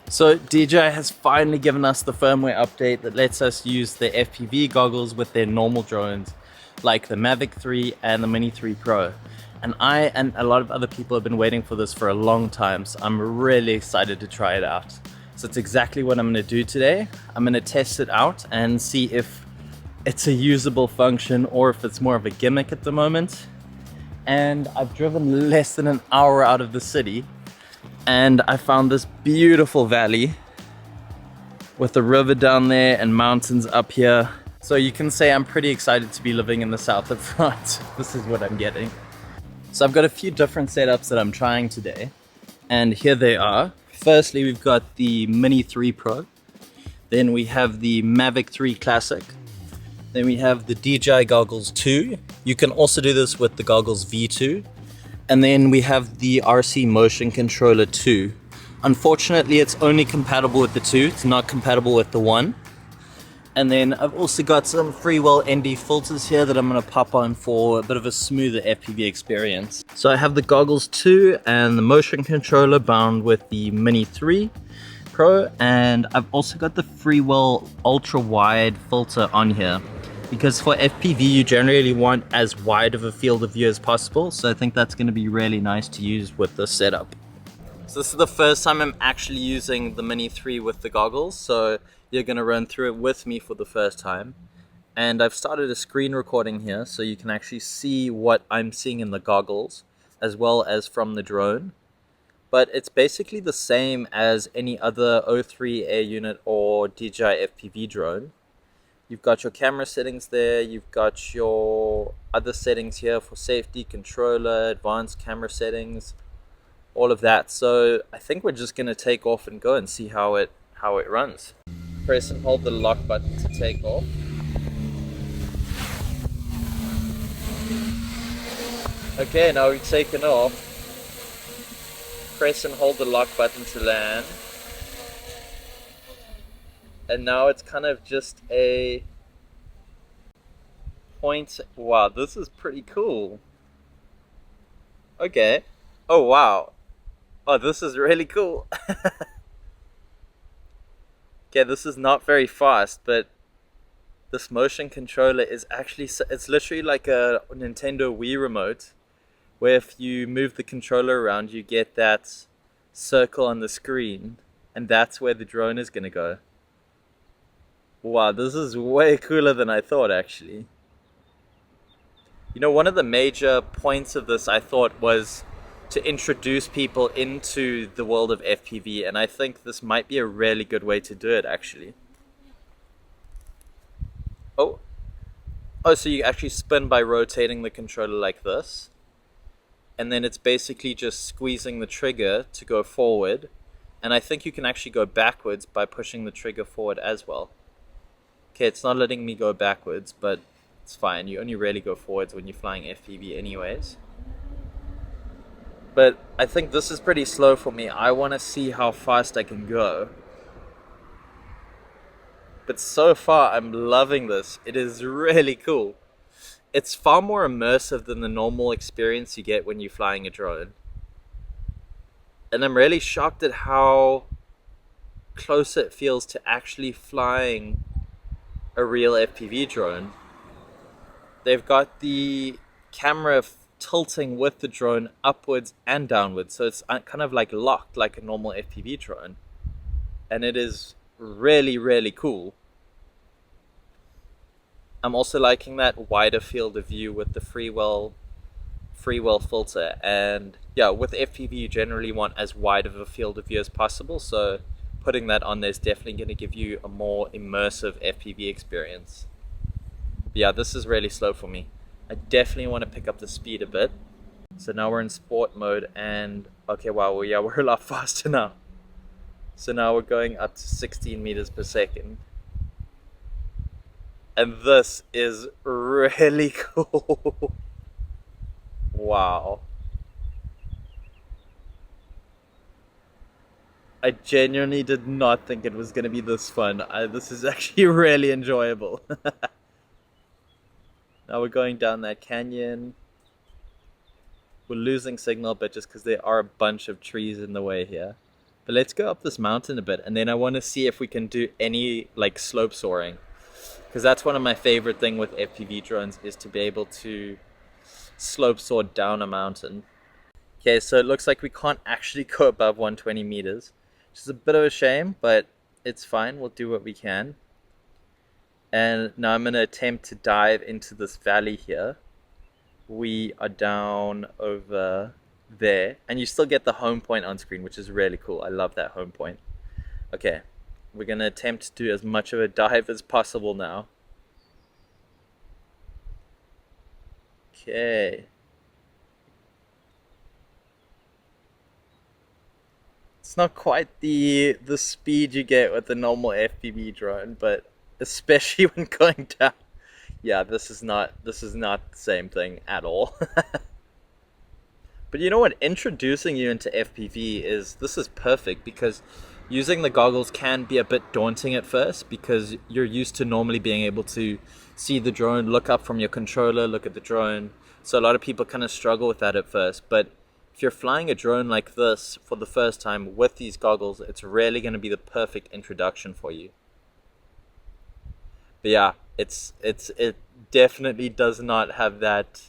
So DJI has finally given us the firmware update that lets us use the FPV goggles with their normal drones, like the Mavic 3 and the Mini 3 Pro. And I and a lot of other people have been waiting for this for a long time, so I'm really excited to try it out. So it's exactly what I'm going to do today. I'm going to test it out and see if it's a usable function or if it's more of a gimmick at the moment. And I've driven less than an hour out of the city, and I found this beautiful valley with a river down there and mountains up here. So you can say I'm pretty excited to be living in the south of France. This is what I'm getting. So I've got a few different setups that I'm trying today, and here they are. Firstly, we've got the Mini 3 Pro. Then we have the Mavic 3 Classic. Then we have the DJI Goggles 2. You can also do this with the Goggles V2. And then we have the RC Motion Controller 2. Unfortunately, it's only compatible with the 2. It's not compatible with the 1. And then I've also got some freewheel ND filters here that I'm going to pop on for a bit of a smoother FPV experience. So I have the Goggles 2 and the Motion Controller bound with the Mini 3 Pro. And I've also got the freewheel ultra wide filter on here, because for FPV you generally want as wide of a field of view as possible, so I think that's going to be really nice to use with this setup. So this is the first time I'm actually using the Mini 3 with the goggles, so you're going to run through it with me for the first time. And I've started a screen recording here so you can actually see what I'm seeing in the goggles as well as from the drone. But it's basically the same as any other O3 air unit or DJI FPV drone. You've got your camera settings there, you've got your other settings here for safety, controller, advanced camera settings, all of that. So I think we're just going to take off and go and see how it runs. Press and hold the lock button to take off. Okay, now we've taken off. Press and hold the lock button to land. And now it's kind of just a point. Wow, this is pretty cool. Okay. Oh, wow. Oh, this is really cool. Okay, this is not very fast, but this motion controller is actually, it's literally like a Nintendo Wii remote, where if you move the controller around, you get that circle on the screen, and that's where the drone is going to go. Wow, this is way cooler than I thought, actually. You know, one of the major points of this, I thought, was to introduce people into the world of FPV, and I think this might be a really good way to do it, actually. Oh, so you actually spin by rotating the controller like this, and then it's basically just squeezing the trigger to go forward, and I think you can actually go backwards by pushing the trigger forward as well. Okay, it's not letting me go backwards, but it's fine. You only really go forwards when you're flying FPV anyways. But I think this is pretty slow for me. I want to see how fast I can go. But so far, I'm loving this. It is really cool. It's far more immersive than the normal experience you get when you're flying a drone. And I'm really shocked at how close it feels to actually flying a real FPV drone. They've got the camera tilting with the drone upwards and downwards, so it's kind of like locked like a normal FPV drone, and it is really, really cool. I'm also liking that wider field of view with the freewheel filter, and yeah, with FPV you generally want as wide of a field of view as possible, so putting that on there is definitely going to give you a more immersive FPV experience. But yeah, this is really slow for me. I definitely want to pick up the speed a bit. So now we're in sport mode, and okay, wow, well, yeah, we're a lot faster now. So now we're going up to 16 meters per second. And this is really cool. Wow. I genuinely did not think it was going to be this fun. This is actually really enjoyable. Now we're going down that canyon. We're losing signal, but just because there are a bunch of trees in the way here. But let's go up this mountain a bit, and then I want to see if we can do any like slope soaring, because that's one of my favorite thing with FPV drones, is to be able to slope soar down a mountain. Okay, so it looks like we can't actually go above 120 meters, which is a bit of a shame, but it's fine. We'll do what we can. And now I'm going to attempt to dive into this valley here. We are down over there, and you still get the home point on screen, which is really cool. I love that home point. Okay, we're going to attempt to do as much of a dive as possible now. Okay. It's not quite the speed you get with the normal FPV drone, but especially when going down. Yeah, this is not the same thing at all. But you know what? Introducing you into FPV this is perfect, because using the goggles can be a bit daunting at first, because you're used to normally being able to see the drone, look up from your controller, look at the drone. So a lot of people kind of struggle with that at first. But if you're flying a drone like this for the first time with these goggles, it's really going to be the perfect introduction for you. But yeah, it definitely does not have that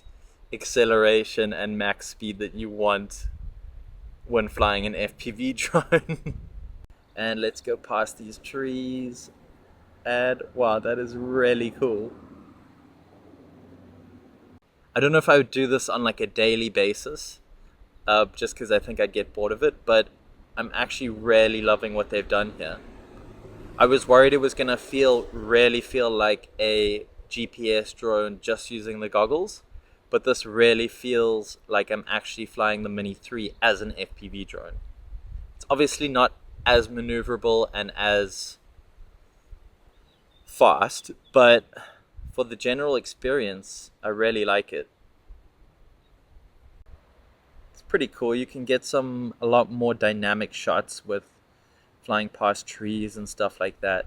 acceleration and max speed that you want when flying an FPV drone. And let's go past these trees. And wow, that is really cool. I don't know if I would do this on like a daily basis, just because I think I'd get bored of it, but I'm actually really loving what they've done here. I was worried it was going to really feel like a GPS drone just using the goggles, but this really feels like I'm actually flying the Mini 3 as an FPV drone. It's obviously not as maneuverable and as fast, but for the general experience, I really like it. It's pretty cool. You can get a lot more dynamic shots with flying past trees and stuff like that.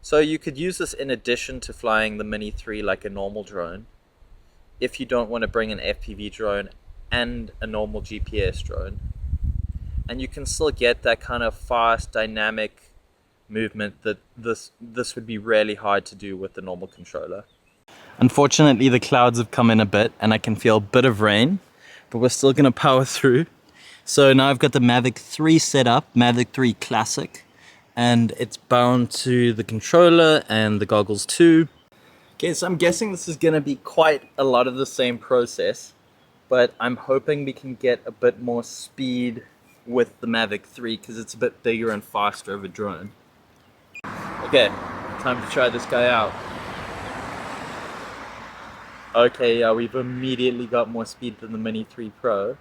So you could use this in addition to flying the Mini 3 like a normal drone, if you don't want to bring an FPV drone and a normal GPS drone. And you can still get that kind of fast, dynamic movement that this would be really hard to do with the normal controller. Unfortunately, the clouds have come in a bit and I can feel a bit of rain, but we're still going to power through. So now I've got the Mavic 3 set up, Mavic 3 Classic, and it's bound to the controller and the goggles too. Okay, so I'm guessing this is going to be quite a lot of the same process, but I'm hoping we can get a bit more speed with the Mavic 3 because it's a bit bigger and faster of a drone. Okay, time to try this guy out. Okay, yeah, we've immediately got more speed than the Mini 3 Pro.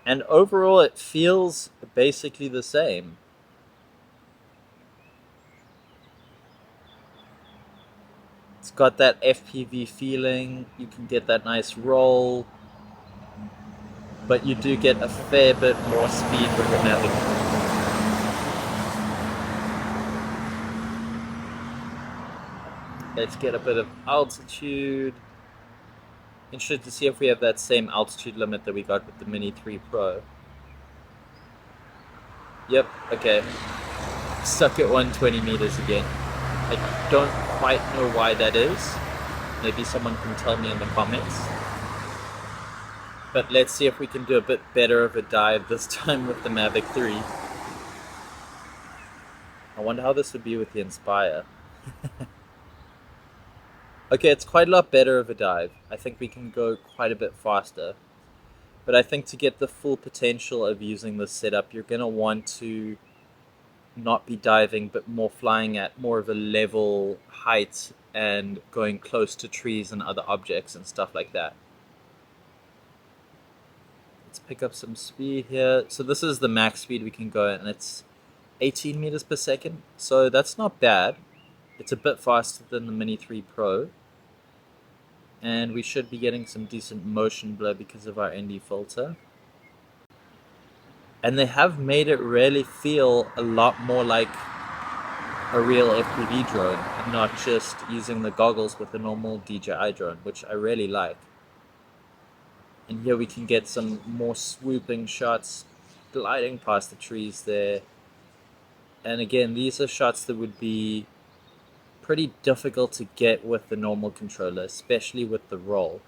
And overall, it feels basically the same. It's got that FPV feeling, you can get that nice roll, but you do get a fair bit more speed with the Mavic. Let's get a bit of altitude. Interested to see if we have that same altitude limit that we got with the Mini 3 Pro. Yep, okay. Stuck at 120 meters again. I don't quite know why that is. Maybe someone can tell me in the comments. But let's see if we can do a bit better of a dive this time with the Mavic 3. I wonder how this would be with the Inspire. Okay, it's quite a lot better of a dive. I think we can go quite a bit faster. But I think to get the full potential of using this setup, you're going to want to not be diving, but more flying at more of a level height and going close to trees and other objects and stuff like that. Let's pick up some speed here. So this is the max speed we can go at, and it's 18 meters per second. So that's not bad. It's a bit faster than the Mini 3 Pro. And we should be getting some decent motion blur because of our ND filter. And they have made it really feel a lot more like a real FPV drone, and not just using the goggles with a normal DJI drone, which I really like. And here we can get some more swooping shots. gliding past the trees there. And again, these are shots that would be pretty difficult to get with the normal controller, especially with the roll.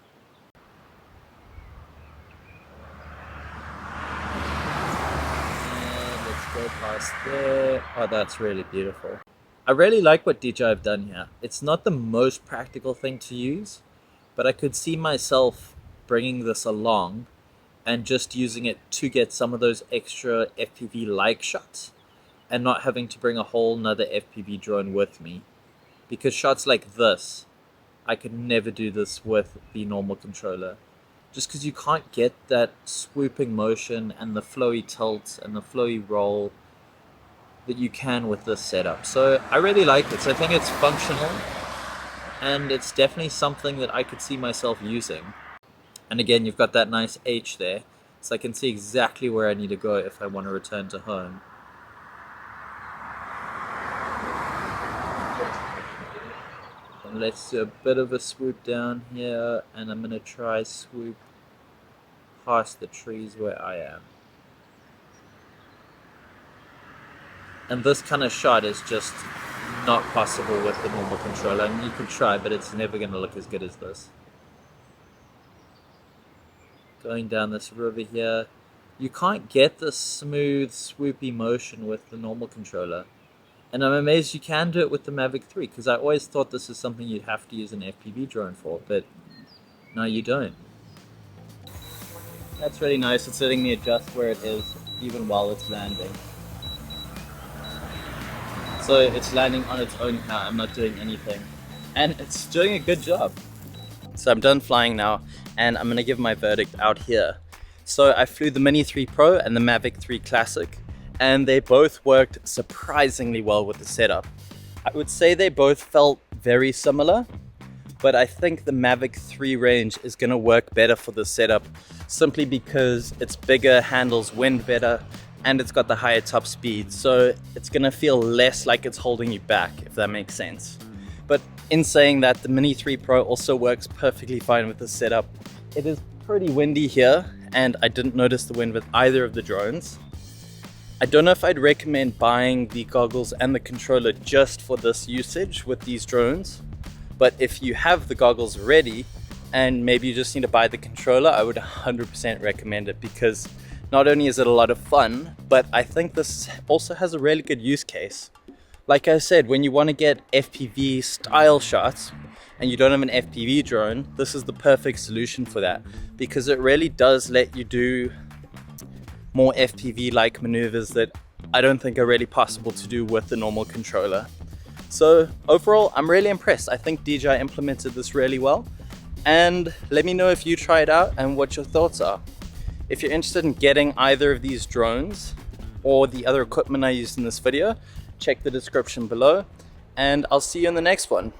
And let's go past there. Oh, that's really beautiful. I really like what DJI have done here. It's not the most practical thing to use, but I could see myself bringing this along and just using it to get some of those extra FPV-like shots and not having to bring a whole nother FPV drone with me. Because shots like this, I could never do this with the normal controller. Just because you can't get that swooping motion and the flowy tilt and the flowy roll that you can with this setup. So I really like it. So I think it's functional and it's definitely something that I could see myself using. And again, you've got that nice H there, so I can see exactly where I need to go if I want to return to home. And let's do a bit of a swoop down here, and I'm going to try swoop past the trees where I am. And this kind of shot is just not possible with the normal controller. I mean, you could try, but it's never going to look as good as this. Going down this river here, you can't get this smooth, swoopy motion with the normal controller. And I'm amazed you can do it with the Mavic 3, because I always thought this is something you'd have to use an FPV drone for, but no, you don't. That's really nice. It's letting me adjust where it is, even while it's landing. So it's landing on its own now, I'm not doing anything. And it's doing a good job. So I'm done flying now, and I'm gonna give my verdict out here. So I flew the Mini 3 Pro and the Mavic 3 Classic, and they both worked surprisingly well with the setup. I would say they both felt very similar, but I think the Mavic 3 range is gonna work better for the setup simply because it's bigger, handles wind better, and it's got the higher top speed, so it's gonna feel less like it's holding you back, if that makes sense. But in saying that, the Mini 3 Pro also works perfectly fine with the setup. It is pretty windy here, and I didn't notice the wind with either of the drones. I don't know if I'd recommend buying the goggles and the controller just for this usage with these drones, but if you have the goggles ready and maybe you just need to buy the controller, I would 100% recommend it, because not only is it a lot of fun, but I think this also has a really good use case. Like I said, when you want to get FPV style shots and you don't have an FPV drone, this is the perfect solution for that, because it really does let you do more FPV-like maneuvers that I don't think are really possible to do with the normal controller. So overall, I'm really impressed. I think DJI implemented this really well, and let me know if you try it out and what your thoughts are. If you're interested in getting either of these drones or the other equipment I used in this video, check the description below, and I'll see you in the next one.